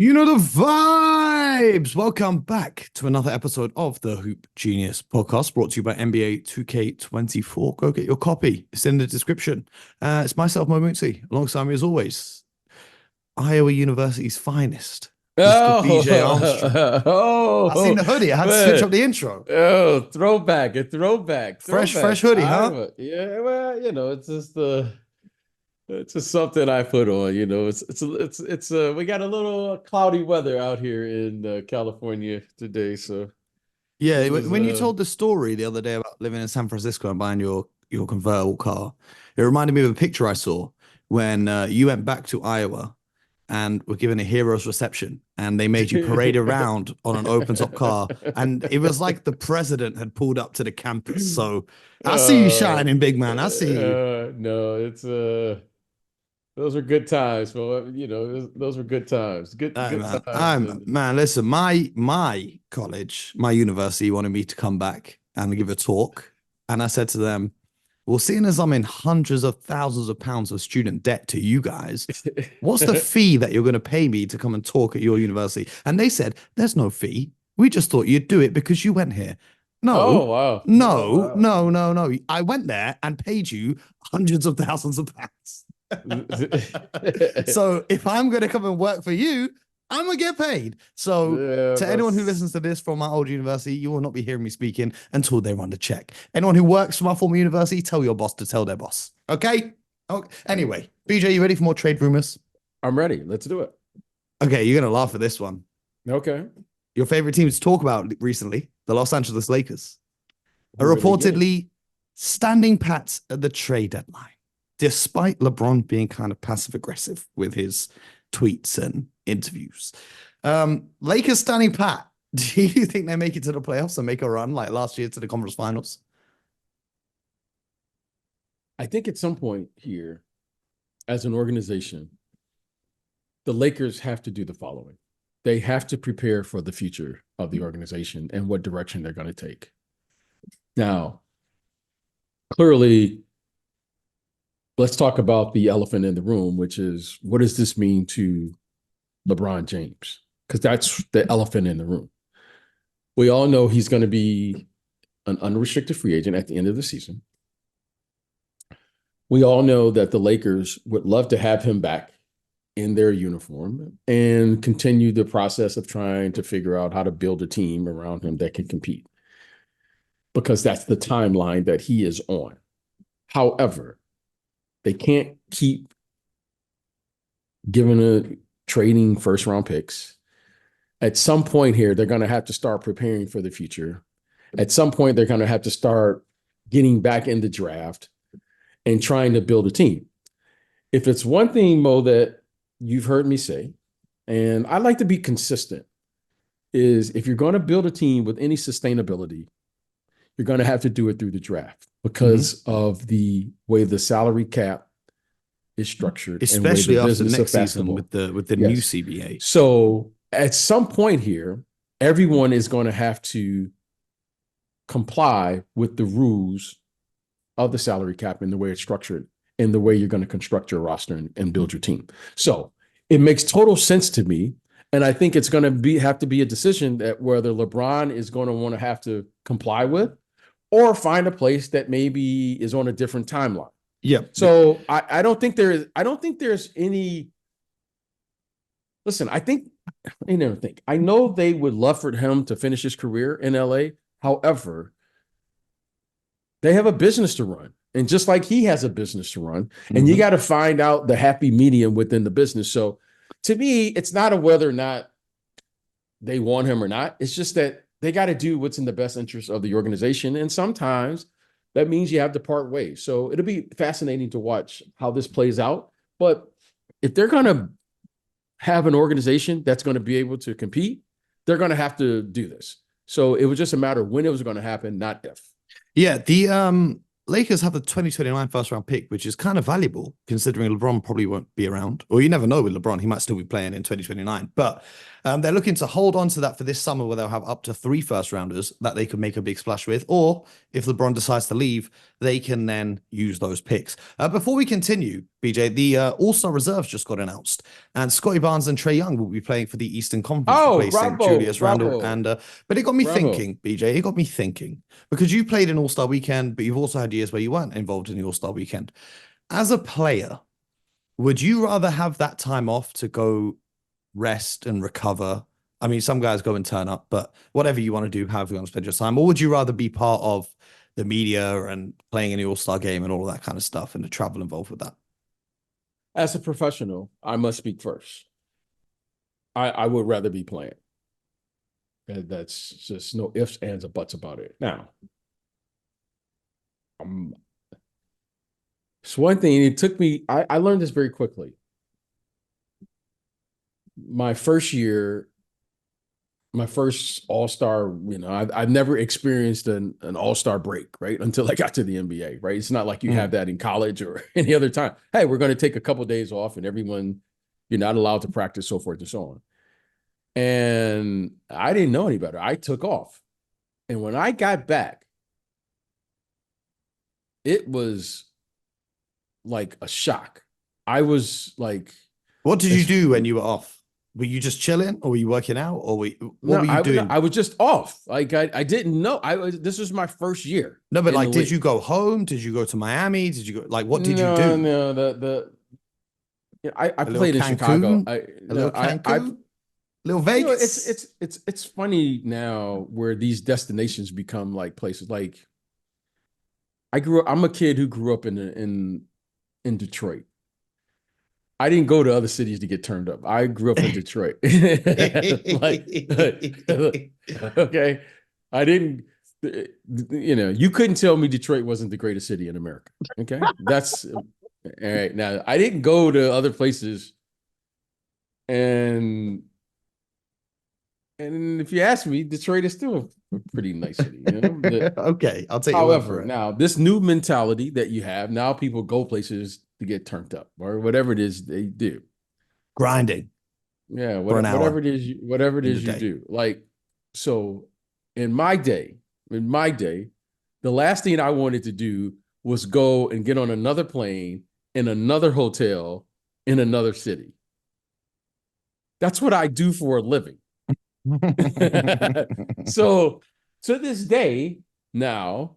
You know the vibes. Welcome back to another episode of the Hoop Genius podcast brought to you by NBA 2K24. Go get your copy. It's in the description. It's myself, Mo Mootsie, alongside me as always, Iowa University's finest, Mr. BJ Armstrong. I seen Oh, the hoodie. I had to switch man. up the intro. Oh, Fresh throwback. hoodie, huh? Yeah, well, it's just something I put on. We got a little cloudy weather out here in California today, so Yeah, this is when you told the story the other day about living in San Francisco and buying your convertible car, it reminded me of a picture I saw when you went back to Iowa and were given a hero's reception, and they made you parade around on an open top car, and it was like the president had pulled up to the campus. So I see you shining, big man. I see you. No, it's those are good times. Well, those were good times. Good times. I'm And man. Listen, my college, my university wanted me to come back and give a talk, and I said to them, "Well, seeing as I'm in hundreds of thousands of pounds of student debt to you guys, what's the fee that you're going to pay me to come and talk at your university?" And they said, "There's no fee. We just thought you'd do it because you went here." oh No, wow. Oh no, wow. no, no, no. I went there and paid you hundreds of thousands of pounds. So if I'm going to come and work for you, I'm gonna get paid. So Yeah, to anyone who listens to this from my old university, you will not be hearing me speaking until they run the check. Anyone who works for my former university, tell your boss to tell their boss. Okay? Okay. Anyway, BJ, you ready for more trade rumors? I'm ready. Let's do it. Okay, you're gonna laugh at this one. Okay. Your favorite team to talk about recently, the Los Angeles Lakers, are Who are they getting? reportedly standing pat at the trade deadline, despite LeBron being kind of passive aggressive with his tweets and interviews. Lakers standing pat. Do you think they make it to the playoffs and make a run like last year to the conference finals? I think at some point here, as an organization, the Lakers have to do the following. They have to prepare for the future of the organization and what direction they're going to take. Now, clearly, let's talk about the elephant in the room, which is what does this mean to LeBron James? Because that's the elephant in the room. We all know he's going to be an unrestricted free agent at the end of the season. We all know that the Lakers would love to have him back in their uniform and continue the process of trying to figure out how to build a team around him that can compete, because that's the timeline that he is on. However, they can't keep trading first round picks. At some point here, they're going to have to start preparing for the future. At some point, they're going to have to start getting back in the draft and trying to build a team. If it's one thing, Mo, that you've heard me say, and I like to be consistent, is if you're going to build a team with any sustainability, you're going to have to do it through the draft because of the way the salary cap is structured, especially and after next season with the new CBA. So at some point here, everyone is going to have to comply with the rules of the salary cap and the way it's structured and the way you're going to construct your roster and build your team. So it makes total sense to me. And I think it's going to have to be a decision that whether LeBron is going to want to have to comply with or find a place that maybe is on a different timeline. Yeah. So I don't think there's any. Listen, I know they would love for him to finish his career in LA. However, they have a business to run. And just like he has a business to run, and you got to find out the happy medium within the business. So to me, it's not a whether or not they want him or not. It's just that they got to do what's in the best interest of the organization. And sometimes that means you have to part ways. So it'll be fascinating to watch how this plays out. But if they're going to have an organization that's going to be able to compete, they're going to have to do this. So it was just a matter of when it was going to happen, not if. Yeah, the Lakers have the 2029 first round pick, which is kind of valuable considering LeBron probably won't be around. Or you never know with LeBron, he might still be playing in 2029. But they're looking to hold on to that for this summer where they'll have up to 3 first rounders that they could make a big splash with. Or if LeBron decides to leave, they can then use those picks. Before we continue, BJ, the All-Star reserves just got announced, and Scotty Barnes and Trey Young will be playing for the Eastern Conference, Oh, replacing bravo, Julius Randle. bravo, And but it got me bravo. thinking, BJ. It got me thinking because you played in All-Star Weekend, but you've also had years where you weren't involved in the All-Star Weekend. As a player, would you rather have that time off to go rest and recover? I mean, some guys go and turn up, but whatever you want to do, however you want to spend your time, or would you rather be part of the media and playing in the All-Star game and all of that kind of stuff and the travel involved with that? As a professional, I must speak first. I would rather be playing. That's just no ifs, ands, or buts about it. Now, it's one thing. It took me. I learned this very quickly. My first year, my first All-Star. I've never experienced an All-Star break, right? Until I got to the NBA, right? It's not like you have that in college or any other time. Hey, we're going to take a couple of days off, and everyone, you're not allowed to practice, so forth and so on. And I didn't know any better. I took off. And when I got back, it was like a shock. I was like, What did you as do when you were off? Were you just chilling, or were you working out, or what no, were you doing? I was just off. Like I didn't know. This was my first year No, but in the like, did league. you go home? Did you go to Miami? Did you go like what did you No, do? no, the I A little played in Chicago. Cancun, a little I Cancun, little Vegas. it's funny now where these destinations become like places. Like I'm a kid who grew up in Detroit. I didn't go to other cities to get turned up. I grew up in Detroit. Like, okay. I didn't, you couldn't tell me Detroit wasn't the greatest city in America. Okay. That's all right. Now, I didn't go to other places. And if you ask me, Detroit is still a pretty nice city. Okay, I'll take your word for However, it. now this new mentality that you have, now people go places to get turned up or whatever it is they do. Grinding Yeah, for an whatever hour it is, whatever it in the is you day. do. Like, so in my day, the last thing I wanted to do was go and get on another plane in another hotel in another city. That's what I do for a living. So to this day, now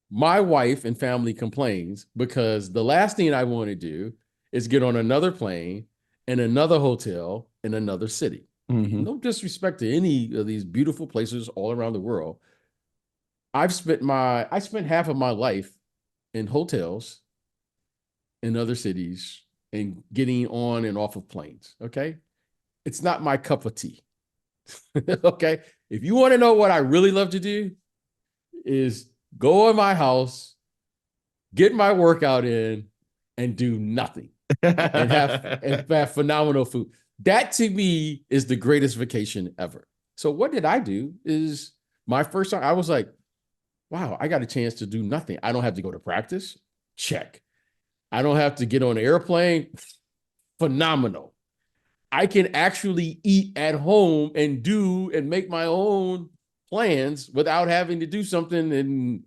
my wife and family complains because the last thing I want to do is get on another plane in another hotel in another city. Mhm. No disrespect to any of these beautiful places all around the world. I spent half of my life in hotels in other cities and getting on and off of planes. Okay. It's not my cup of tea. Okay. If you want to know what I really love to do, is go in my house, get my workout in, and do nothing and have phenomenal food. That to me is the greatest vacation ever. So what did I do? Is my first time I was like, wow, I got a chance to do nothing. I don't have to go to practice. Check. I don't have to get on an airplane. Phenomenal. I can actually eat at home and do and make my own plans without having to do something and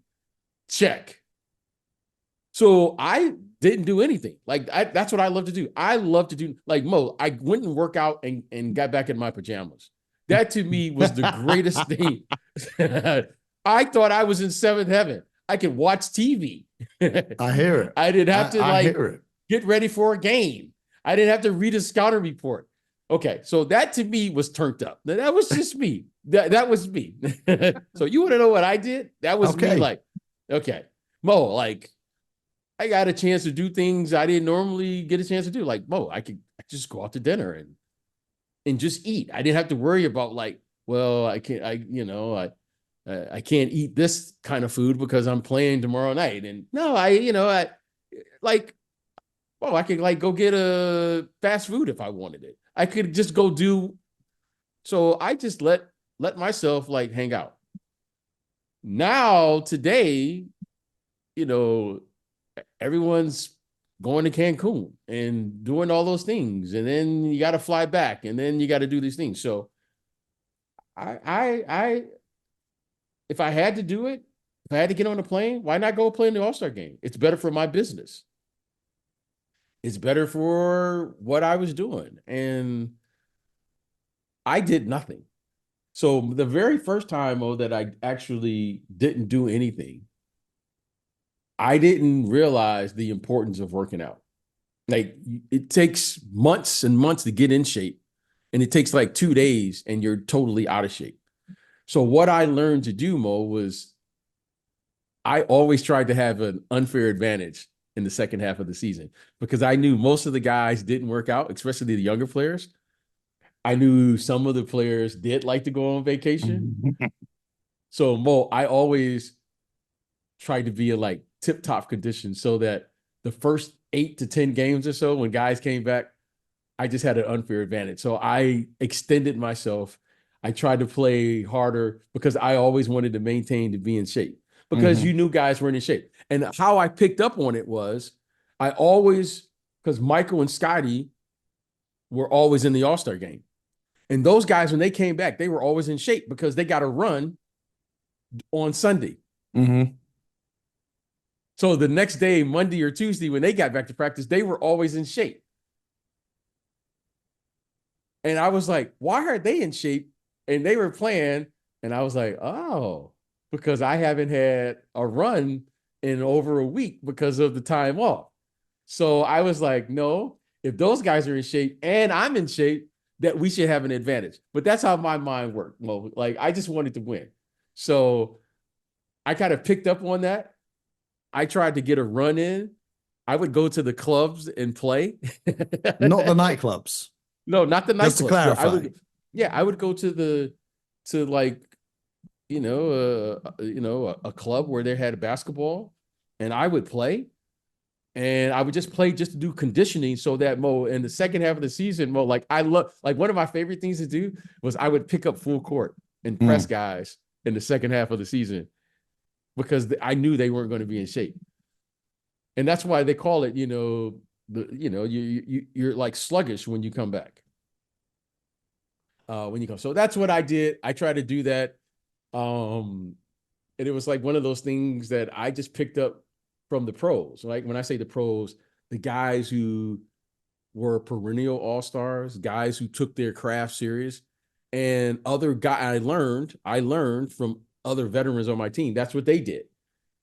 check. So I didn't do anything. Like that's what I love to do. I love to do like Mo. I went and work out and got back in my pajamas. That to me was the greatest thing. I thought I was in seventh heaven. I could watch TV. I hear it. I didn't have to I like hear it. get ready for a game. I didn't have to read a scouting report. Okay, so that to me was turned up. That was just me. That was me. So you want to know what I did? That was me. Okay. Like, okay, Mo, like I got a chance to do things I didn't normally get a chance to do. Like Mo, I could just go out to dinner and just eat. I didn't have to worry about like, well, I can't. I can't eat this kind of food because I'm playing tomorrow night. And no, I like, well, I could like go get a fast food if I wanted it. I could just go do. So I just let myself like hang out. Now today, you know, everyone's going to Cancun and doing all those things, and then you got to fly back, and then you got to do these things. So I if I had to do it, if I had to get on a plane, why not go play in the All-Star game? It's better for my business. it's better for what I was doing. And I did nothing. So the very first time, that I actually didn't do anything, I didn't realize the importance of working out. Like, it takes months and months to get in shape, and it takes like 2 days and you're totally out of shape. So what I learned to do, Mo, was I always tried to have an unfair advantage in the second half of the season, because I knew most of the guys didn't work out, especially the younger players. I knew some of the players did like to go on vacation. So, Mo, I always tried to be in like tip top condition, so that the first 8 to 10 games or so, when guys came back, I just had an unfair advantage. So I extended myself. I tried to play harder because I always wanted to maintain to be in shape, because you knew guys weren't in shape. And how I picked up on it was, I always, because Michael and Scotty were always in the All-Star game. And those guys, when they came back, they were always in shape because they got a run on Sunday. Mm-hmm. So the next day, Monday or Tuesday, when they got back to practice, they were always in shape. And I was like, why are they in shape? And they were playing. And I was like, oh, because I haven't had a run in over a week because of the time off. So I was like, no, if those guys are in shape and I'm in shape, that we should have an advantage. But that's how my mind worked, Mo. Like, I just wanted to win. So I kind of picked up on that. I tried to get a run in. I would go to the clubs and play. Not the nightclubs. No, not the Just to nightclubs. No, clarify. I would go to like, a club where they had basketball, and I would play. And I would just play just to do conditioning, so that, Mo, in the second half of the season, Mo, like, I love, like, one of my favorite things to do was I would pick up full court and press guys in the second half of the season, because I knew they weren't going to be in shape. And that's why they call it, you're like sluggish when you come back. So that's what I did. I tried to do that. And it was like one of those things that I just picked up from the pros. Like, when I say the pros, the guys who were perennial all-stars, guys who took their craft serious, and other guy I learned from other veterans on my team. That's what they did.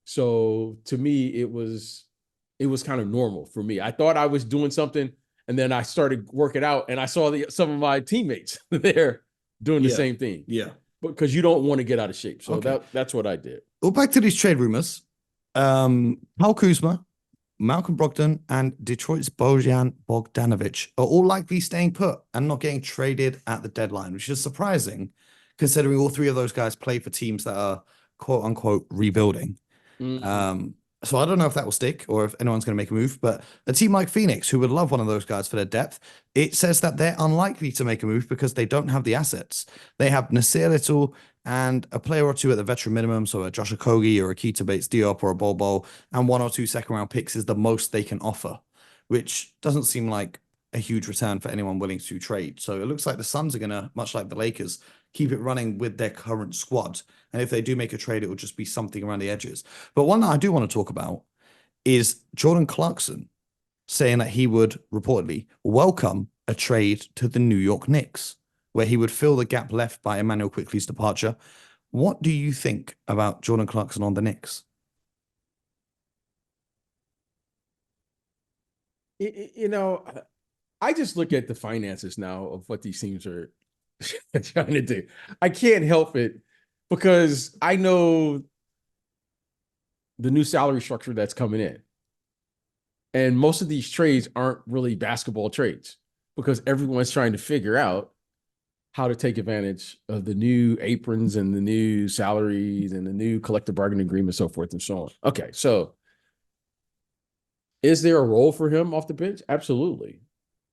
So to me, it was kind of normal for me. I thought I was doing something, and then I started working out, and I saw some of my teammates there doing the same thing. Yeah. Because you don't want to get out of shape. So Okay. that's what I did. Well, back to these trade rumors. Kyle Kuzma, Malcolm Brogdon, and Detroit's Bojan Bogdanovic are all likely staying put and not getting traded at the deadline, which is surprising considering all three of those guys play for teams that are quote unquote rebuilding. So I don't know if that will stick or if anyone's going to make a move, but a team like Phoenix, who would love one of those guys for their depth, it says that they're unlikely to make a move because they don't have the assets. They have Nasir Little and a player or two at the veteran minimum, so a Josh Okogie or a Keita Bates-Diop or a Bol Bol, and 1 or 2 second-round picks is the most they can offer, which doesn't seem like a huge return for anyone willing to trade. So it looks like the Suns are going to, much like the Lakers, keep it running with their current squad. And if they do make a trade, it will just be something around the edges. But one that I do want to talk about is Jordan Clarkson saying that he would reportedly welcome a trade to the New York Knicks, where he would fill the gap left by Emmanuel Quickley's departure. What do you think about Jordan Clarkson on the Knicks? I just look at the finances now of what these teams are trying to do. I can't help it, because I know the new salary structure that's coming in. And most of these trades aren't really basketball trades, because everyone's trying to figure out how to take advantage of the new aprons and the new salaries and the new collective bargaining agreement, so forth and so on. Okay, so is there a role for him off the bench? Absolutely.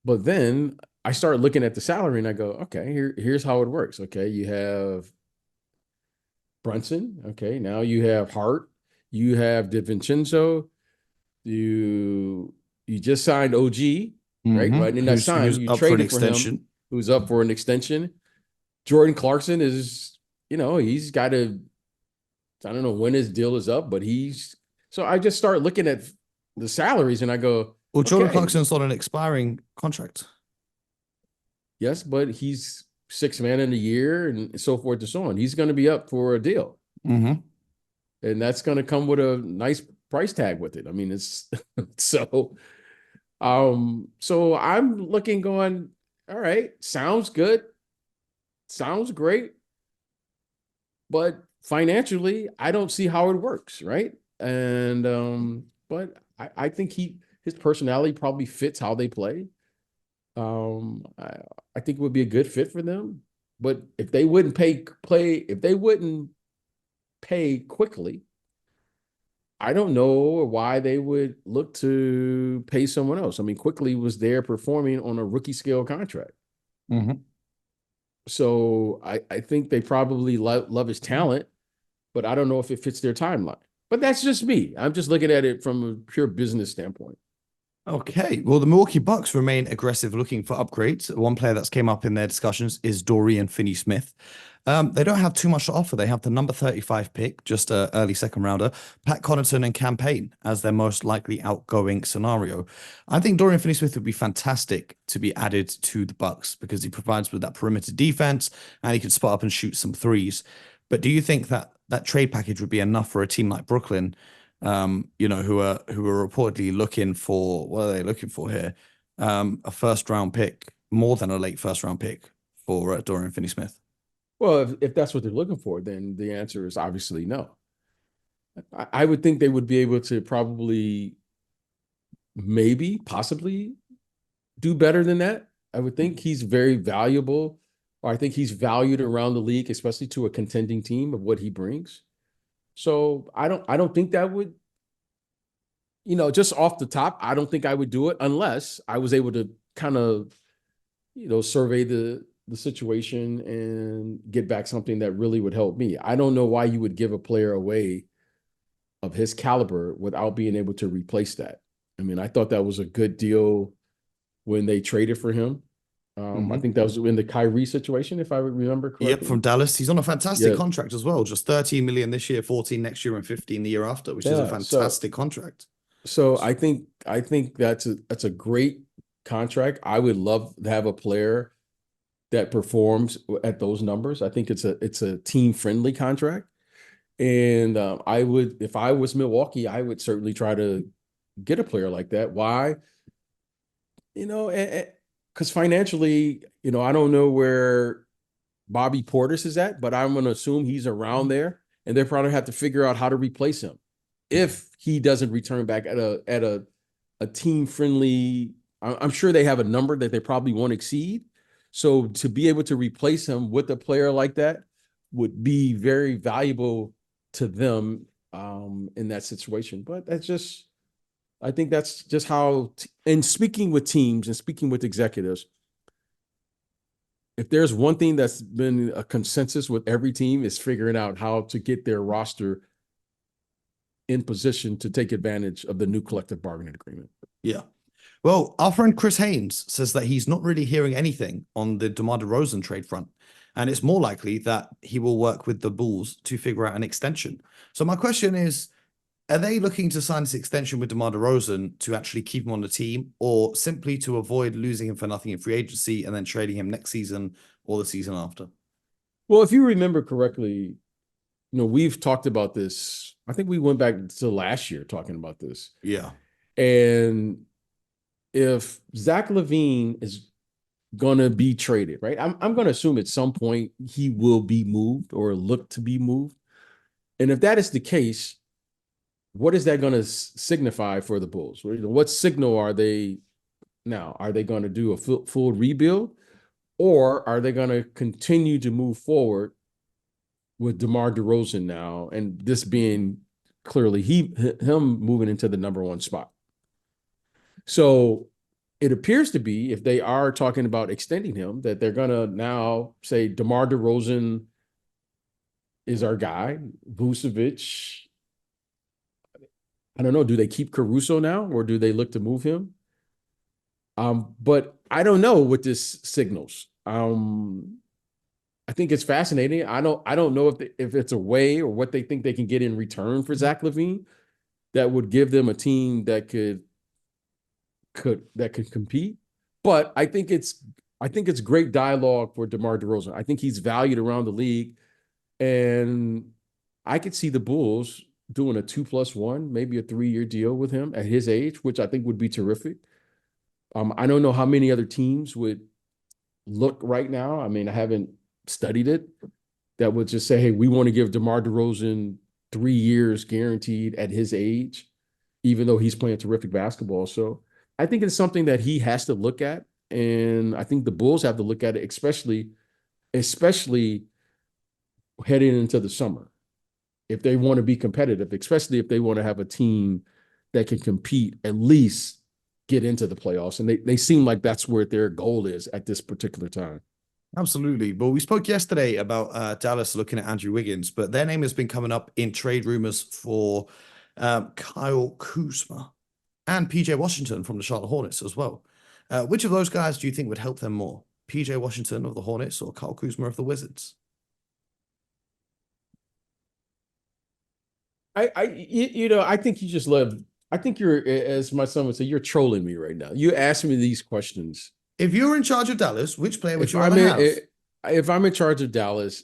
But then I start looking at the salary and I go, okay, here's how it works. Okay, you have Brunson. Okay, now you have Hart. You have DiVincenzo. You just signed OG, right? Right. And that's signed. You traded for him, who's up for an extension. Jordan Clarkson is, he's got to, I don't know when his deal is up, but so I just start looking at the salaries and I go, Well, Jordan Okay. Clarkson's on an expiring contract. Yes, but he's sixth man in the year and so forth and so on. He's going to be up for a deal. Mm-hmm. And that's going to come with a nice price tag with it. I mean, it's so so I'm looking going, all right, sounds good. Sounds great. But financially, I don't see how it works, right? And but I think his personality probably fits how they play. I think it would be a good fit for them. But if they wouldn't if they wouldn't pay quickly, I don't know why they would look to pay someone else. I mean, Quickly was there performing on a rookie scale contract. Mm-hmm. So I think they probably love his talent, but I don't know if it fits their timeline. But that's just me. I'm just looking at it from a pure business standpoint. Okay. Well, the Milwaukee Bucks remain aggressive looking for upgrades. One player that's came up in their discussions is Dorian Finney-Smith. They don't have too much to offer. They have the number 35 pick, just an early second rounder, Pat Connaughton and Campaign as their most likely outgoing scenario. I think Dorian Finney-Smith would be fantastic to be added to the Bucks because he provides with that perimeter defense and he could spot up and shoot some threes. But do you think that that trade package would be enough for a team like Brooklyn, who are reportedly looking for, what are they looking for here? A first round pick, more than a late first round pick for Dorian Finney-Smith. Well, if that's what they're looking for, then the answer is obviously no. I would think they would be able to probably, maybe, possibly do better than that. I would think he's very valuable, or I think he's valued around the league, especially to a contending team of what he brings. So I don't think that would, just off the top, I don't think I would do it unless I was able to kind of, survey the situation and get back something that really would help me. I don't know why you would give a player away of his caliber without being able to replace that. I mean, I thought that was a good deal when they traded for him. I think that was in the Kyrie situation, if I remember Yep, correctly. from Dallas. He's on a fantastic Yeah, contract as well. Just 13 million this year, 14 next year, and 15 the year after, which is a yeah. So fantastic contract. so I think that's a great contract. I would love to have a player that performs at those numbers. I think it's a team friendly contract. And I would, if I was Milwaukee, I would certainly try to get a player like that. Why? Because financially, I don't know where Bobby Portis is at, but I'm going to assume he's around there, and they're probably have to figure out how to replace him if he doesn't return back at a team friendly. I'm sure they have a number that they probably won't exceed. So to be able to replace him with a player like that would be very valuable to them in that situation. But I think that's just how, and speaking with teams and speaking with executives, if there's one thing that's been a consensus with every team is figuring out how to get their roster in position to take advantage of the new collective bargaining agreement. Yeah. Well, our friend Chris Haynes says that he's not really hearing anything on the DeMar DeRozan trade front, and it's more likely that he will work with the Bulls to figure out an extension. So my question is, are they looking to sign this extension with DeMar DeRozan to actually keep him on the team, or simply to avoid losing him for nothing in free agency and then trading him next season or the season after? Well, if you remember correctly, we've talked about this. I think we went back to last year talking about this. Yeah. And if Zach LaVine is going to be traded, right? I'm going to assume at some point he will be moved or look to be moved. And if that is the case, what is that going to signify for the Bulls? What signal are they now? Are they going to do a full rebuild, or are they going to continue to move forward with DeMar DeRozan now, and this being clearly him moving into the number one spot? So it appears to be, if they are talking about extending him, that they're going to now say DeMar DeRozan is our guy. Vucevic, I don't know. Do they keep Caruso now, or do they look to move him? But I don't know what this signals. I think it's fascinating. I don't know if it's a way or what they think they can get in return for Zach LaVine that would give them a team that could could compete. But I think it's great dialogue for DeMar DeRozan. I think he's valued around the league, and I could see the Bulls doing a 2+1, maybe a 3-year deal with him at his age, which I think would be terrific. I don't know how many other teams would look right now. I mean, I haven't studied it, that would just say, hey, we want to give DeMar DeRozan 3 years guaranteed at his age, even though he's playing terrific basketball. So I think it's something that he has to look at. And I think the Bulls have to look at it, especially heading into the summer, if they want to be competitive, especially if they want to have a team that can compete, at least get into the playoffs. And they seem like that's where their goal is at this particular time. Absolutely. But we spoke yesterday about Dallas looking at Andrew Wiggins, but their name has been coming up in trade rumors for Kyle Kuzma and PJ Washington from the Charlotte Hornets as well. Which of those guys do you think would help them more? PJ Washington of the Hornets or Kyle Kuzma of the Wizards? I think you just love. I think you're, as my son would say, you're trolling me right now. You ask me these questions. If you're in charge of Dallas, which player would If you I'm rather have? if I'm in charge of Dallas,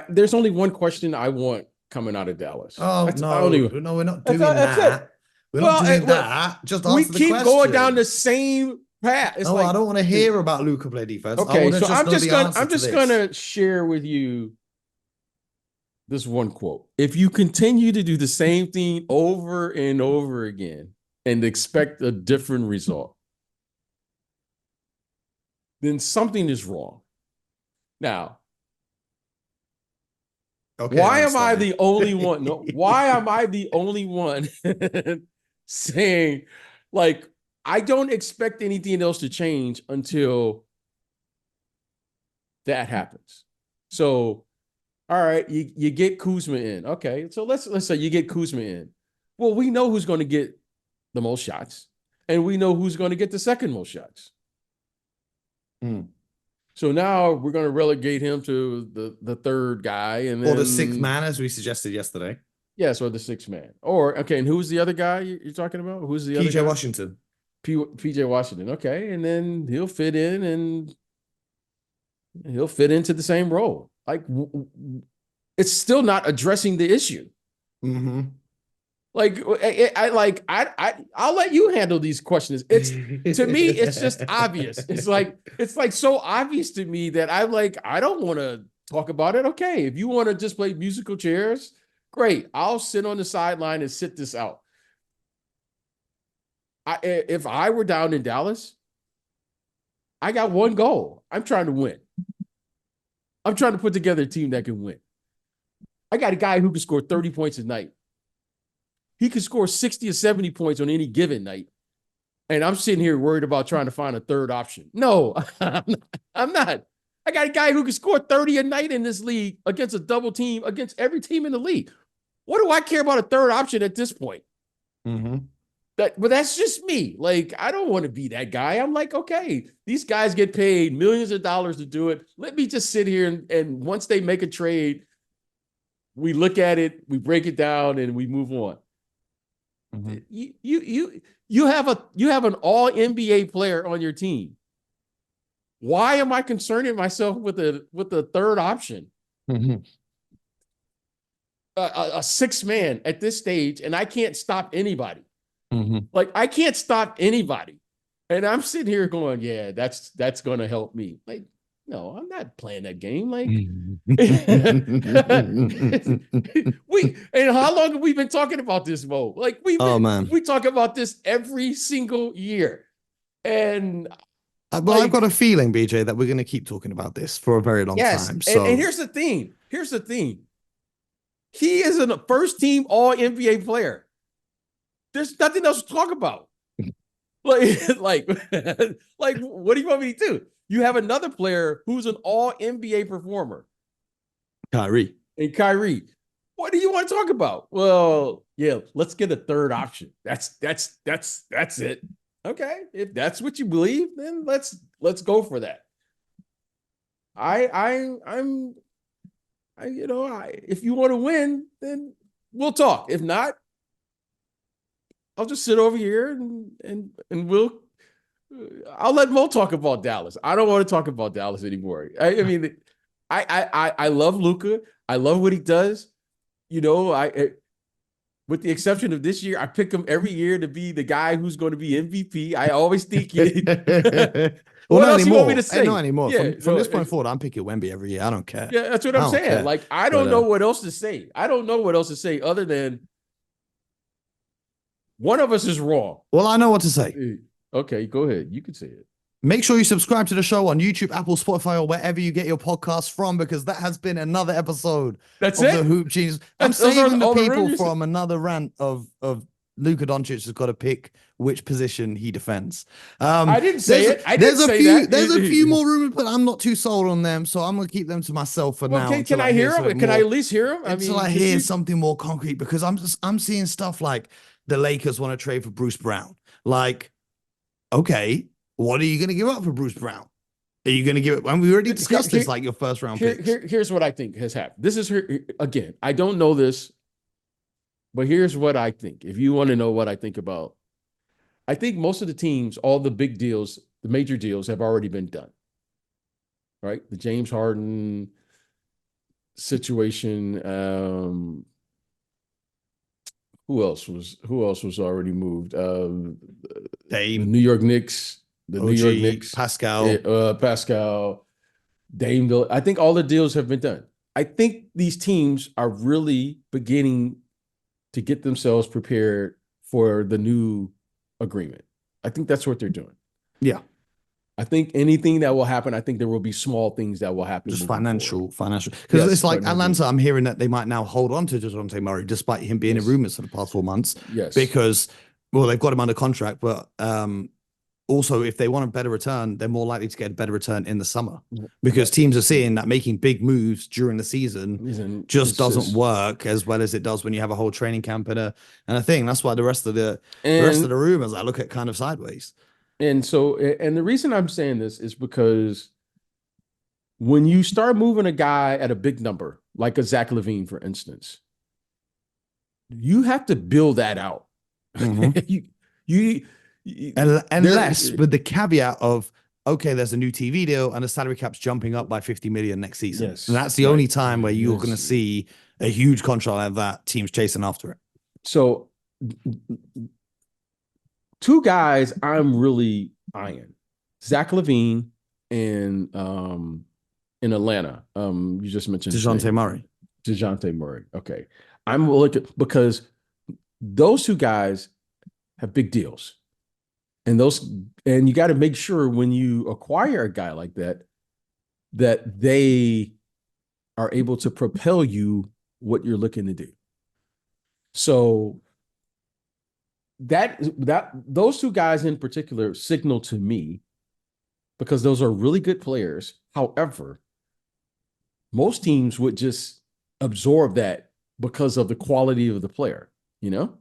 there's only one question I want coming out of Dallas. Oh, no, we're not doing that. We're not doing that. Just we answer the keep question. going down the same path. It's I don't want to hear about Luka play defense. Okay, so I'm just gonna share with you this one quote. If you continue to do the same thing over and over again and expect a different result, then something is wrong. Now, okay, why am I the only one? No, why am I the only one saying, like, I don't expect anything else to change until that happens? So, all right, you get Kuzma in. Okay, so let's say you get Kuzma in. Well, we know who's going to get the most shots, and we know who's going to get the second most shots. So now we're going to relegate him to the third guy, and then, or the sixth man, as we suggested yesterday. Yes, or the sixth man. Or okay, and who's the other guy you're talking about? Who's the other guy? PJ Washington. PJ Washington. Okay, and then he'll fit in, and he'll fit into the same role. Like, it's still not addressing the issue. Mm-hmm. Like, I'll let you handle these questions. It's, to me, it's just obvious. It's like so obvious to me that I'm like, I don't want to talk about it. Okay, if you want to just play musical chairs, great. I'll sit on the sideline and sit this out. If I were down in Dallas, I got one goal. I'm trying to win. I'm trying to put together a team that can win. I got a guy who can score 30 points a night. He can score 60 or 70 points on any given night. And I'm sitting here worried about trying to find a third option. No, I'm not. I got a guy who can score 30 a night in this league against a double team, against every team in the league. What do I care about a third option at this point? Mm-hmm. But that's just me. Like, I don't want to be that guy. I'm like, okay, these guys get paid millions of dollars to do it. Let me just sit here and once they make a trade, we look at it, we break it down, and we move on. Mm-hmm. You have an all NBA player on your team. Why am I concerning myself with a third option? Mm-hmm. A sixth man at this stage, and I can't stop anybody. Mm-hmm. Like, I can't stop anybody. And I'm sitting here going, yeah, that's going to help me. Like, no, I'm not playing that game. Like, and how long have we been talking about this, Mo? Like, we talk about this every single year. And well, I've got a feeling, BJ, that we're going to keep talking about this for a very long time. So, and here's the thing. He is a first team all NBA player. There's nothing else to talk about. like, what do you want me to do? You have another player who's an all NBA performer. Kyrie. What do you want to talk about? Well, yeah, let's get a third option. That's it. Okay. If that's what you believe, then let's go for that. If you want to win, then we'll talk. If not, I'll just sit over here and we'll. I'll let Mo talk about Dallas. I don't want to talk about Dallas anymore. I mean, I love Luka. I love what he does. You know, with the exception of this year, I pick him every year to be the guy who's going to be MVP. I always think it. Well, What not else you want me anymore. to say? Not anymore. Yeah, From this point forward, I'm picking Wemby every year. I don't care. yeah, that's what I I'm don't saying. care. Like, I don't know what else to say. I don't know what else to say other than one of us is wrong. Well, I know what to say. Okay, go ahead. You can say it. Make sure you subscribe to the show on YouTube, Apple, Spotify, or wherever you get your podcasts from, because that has been another episode That's of it. the Hoop Genius. I'm Those saving the all people rumors? from another rant of Luka Doncic has got to pick which position he defends. I didn't say it. I didn't say that. There's a few more rumors, but I'm not too sold on them, so I'm gonna keep them to myself for now. Can I hear them? Can I at least hear them? Until I hear something more concrete, because I'm seeing stuff like the Lakers want to trade for Bruce Brown. Like, okay, what are you going to give up for Bruce Brown? Are you going to give it? And we already discussed this, like your first round picks. Here's what I think has happened. This is again. I don't know this, but here's what I think. If you want to know what I think about, I think most of the teams, all the big deals, the major deals, have already been done. Right, the James Harden situation. Who else was already moved? The New York Knicks. The OG, New York Knicks, Pascal, Dame. I think all the deals have been done. I think these teams are really beginning to get themselves prepared for the new agreement. I think that's what they're doing. Yeah. I think anything that will happen, I think there will be small things that will happen. Just financial. Because it's like Atlanta, I'm hearing that they might now hold on to DeJounte Murray, despite him being in rumors for the past 4 months. Yes. Because, well, they've got him under contract, but also, if they want a better return, they're more likely to get a better return in the summer, because teams are seeing that making big moves during the season just doesn't work as well as it does when you have a whole training camp and a thing. That's why the rest of the rumors I look at kind of sideways. And so, and the reason I'm saying this is because when you start moving a guy at a big number, like a Zach LaVine, for instance, you have to build that out. Mm-hmm. Unless with the caveat of, okay, there's a new TV deal and the salary cap's jumping up by 50 million next season. Yes, and that's the only time where you're going to see a huge contract like that, teams chasing after it. So two guys I'm really eyeing, Zach LaVine and in Atlanta. You just mentioned DeJounte Murray. Okay. I'm looking because those two guys have big deals. And you got to make sure when you acquire a guy like that, that they are able to propel you what you're looking to do. So those two guys in particular signal to me, because those are really good players. However, most teams would just absorb that because of the quality of the player, you know?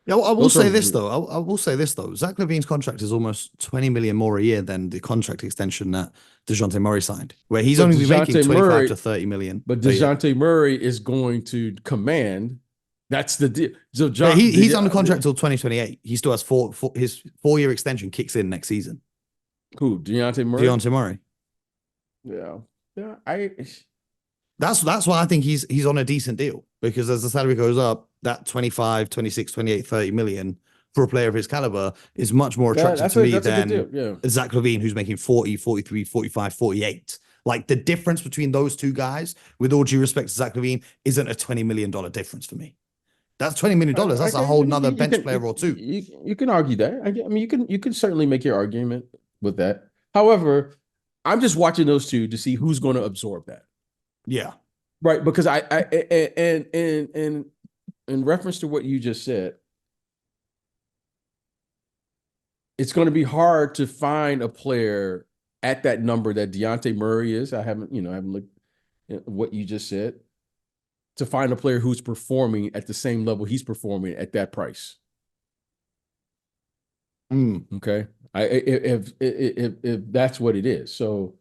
Yeah, I will say this though. I will say this though. Zach LaVine's contract is almost 20 million more a year than the contract extension that DeJounte Murray signed, where he's only making 25 to 30 million. But DeJounte Murray is going to command. That's the deal. So he's under contract till 2028. He still has his 4-year extension kicks in next season. Who? DeJounte Murray? DeJounte Murray. Yeah. That's why I think he's on a decent deal, because as the salary goes up, that 25, 26, 28, 30 million for a player of his caliber is much more attractive to me than Zach LaVine, who's making 40, 43, 45, 48. Like, the difference between those two guys, with all due respect to Zach LaVine, isn't a $20 million difference for me. That's $20 million. That's a whole nother bench player or two. You can argue that. I mean, you can certainly make your argument with that. However, I'm just watching those two to see who's going to absorb that. Yeah. Right. Because in reference to what you just said, it's going to be hard to find a player at that number that DeJounte Murray is. I haven't looked at what you just said, to find a player who's performing at the same level he's performing at that price. Okay. If that's what it is. So,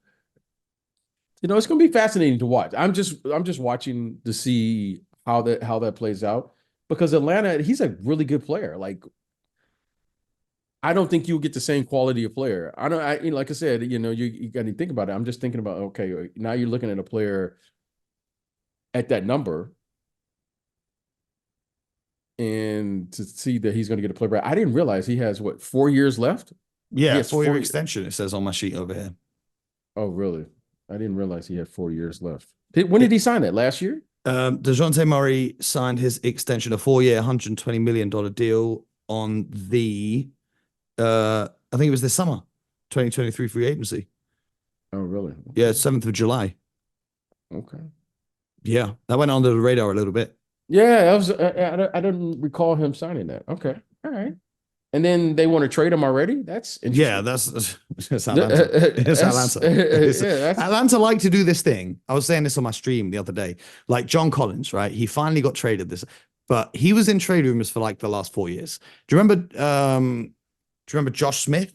it's going to be fascinating to watch. I'm just watching to see how that plays out, because Atlanta, he's a really good player. Like, I don't think you'll get the same quality of player. I don't. Like I said, you got to think about it. I'm just thinking about, okay, now you're looking at a player at that number, and to see that he's going to get a play back. I didn't realize he has what, 4 years left. He Yeah, has 4 year extension. It says on my sheet over here. Oh, really? I didn't realize he had 4 years left. When did he sign that? Last year? DeJounte Murray signed his extension, a 4 year, $120 million deal on the, I think it was this summer, 2023 free agency. Oh, really? Yeah, 7th of July. Okay. Yeah, that went under the radar a little bit. Yeah, that was. I didn't recall him signing that. Okay, all right. And then they want to trade him already. That's interesting. Yeah, it's Atlanta. It's Atlanta. Yeah, that's Atlanta like to do this thing. I was saying this on my stream the other day. Like John Collins, right? He finally got traded this, but he was in trade rumors for like the last 4 years. Do you remember? Do you remember Josh Smith?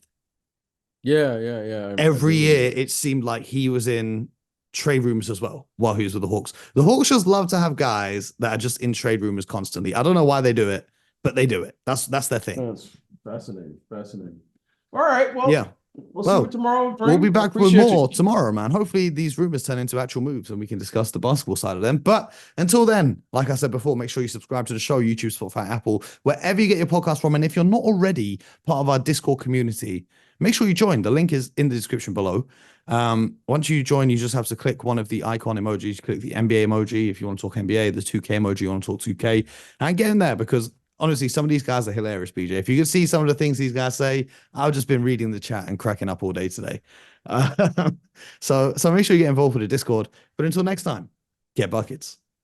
yeah. Every year it seemed like he was in trade rumors as well while he was with the Hawks. The Hawks just love to have guys that are just in trade rumors constantly. I don't know why they do it, but they do it. That's their thing. That's fascinating. All right, well, Yeah. we'll see what tomorrow brings. We'll be back with more tomorrow, man. Hopefully these rumors turn into actual moves and we can discuss the basketball side of them. But until then, like I said before, make sure you subscribe to the show, YouTube, Spotify, Apple, wherever you get your podcast from. And if you're not already part of our Discord community, make sure you join. The link is in the description below. Once you join, you just have to click one of the icon emojis. Click the NBA emoji if you want to talk NBA, the 2K emoji, you want to talk 2K, and get in there because honestly, some of these guys are hilarious, BJ. If you could see some of the things these guys say, I've just been reading the chat and cracking up all day today. So make sure you get involved with the Discord. But until next time, get buckets.